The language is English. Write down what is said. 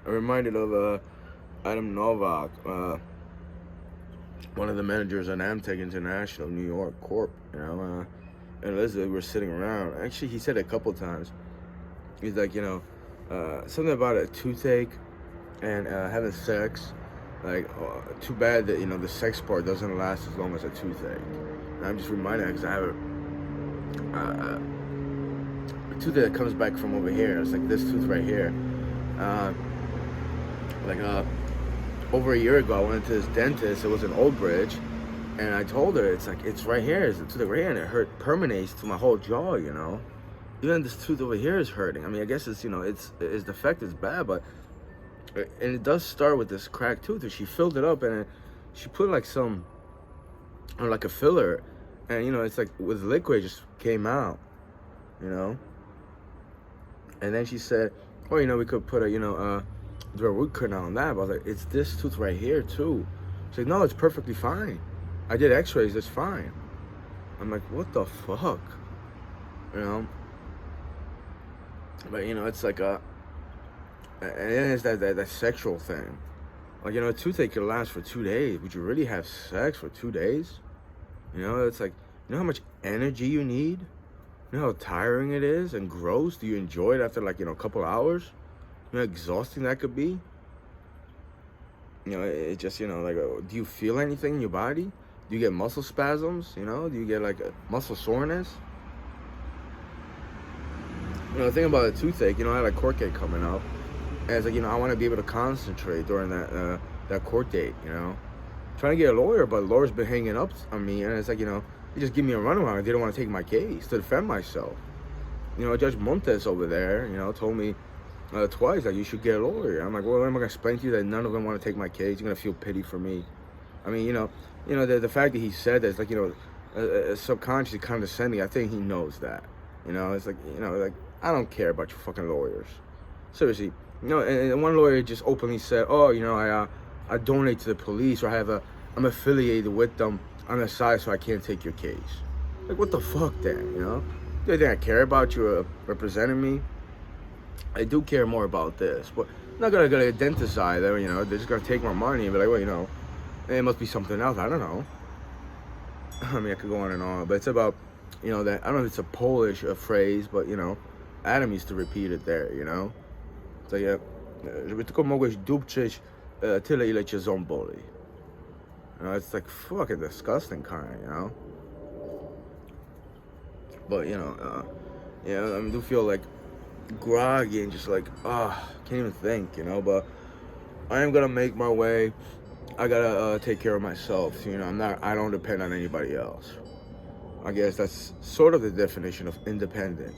I'm reminded of Adam Novak, one of the managers at Amtech International, New York Corp. And Elizabeth were sitting around. Actually, he said it a couple times. He's like, something about a toothache and having sex. Like, too bad that the sex part doesn't last as long as a toothache. And I'm just reminded because I have a tooth that comes back from over here. It's like this tooth right here. Uh, like over a year ago, I went to this dentist. It was in Old Bridge, and I told her it's right here. It's the tooth right here, and it permeates to my whole jaw. Even this tooth over here is hurting. I mean, I guess it's defect is bad, but and it does start with this cracked tooth. And she filled it up, and she put like like a filler, and it's like with liquid, it just came out, you know. And then she said, "Oh, we could put do a root canal on that." But I was like, "It's this tooth right here too." She's like, "No, it's perfectly fine. I did X-rays. It's fine." I'm like, "What the fuck?" You know. But it's like and then it's that sexual thing. Like a toothache could last for 2 days. Would you really have sex for 2 days? It's like how much energy you need. You know how tiring it is and gross. Do you enjoy it after a couple hours? You know how exhausting that could be. It just do you feel anything in your body? Do you get muscle spasms? Do you get like a muscle soreness? The thing about a toothache, I had a court date coming up, and it's like, I want to be able to concentrate during that court date, Trying to get a lawyer, but the lawyer's been hanging up on me, and it's like, they just give me a runaround. They don't want to take my case to defend myself. Judge Montes over there, told me twice, like, you should get a lawyer. I'm like, well, am I going to explain to you that none of them want to take my case? You're going to feel pity for me. I mean, the fact that he said that, it's like, subconsciously condescending. I think he knows that. It's like, like, I don't care about your fucking lawyers. Seriously. And one lawyer just openly said, "Oh, I donate to the police, or I'm affiliated with them on the side, so I can't take your case." Like, what the fuck then, Do you think I care about you representing me? I do care more about this, but I'm not gonna go to a dentist eye there, they're just gonna take my money and be like, well, it must be something else. I don't know. I mean, I could go on and on, but it's about, that, I don't know if it's a Polish phrase, but, Adam used to repeat it there, So yeah, żeby tylko mogłeś dupczyć tyle, ile cię ząb boli. It's like fucking disgusting kind, But, I do feel like groggy and just like, can't even think, But I am gonna make my way. I gotta take care of myself, I don't depend on anybody else. I guess that's sort of the definition of independent.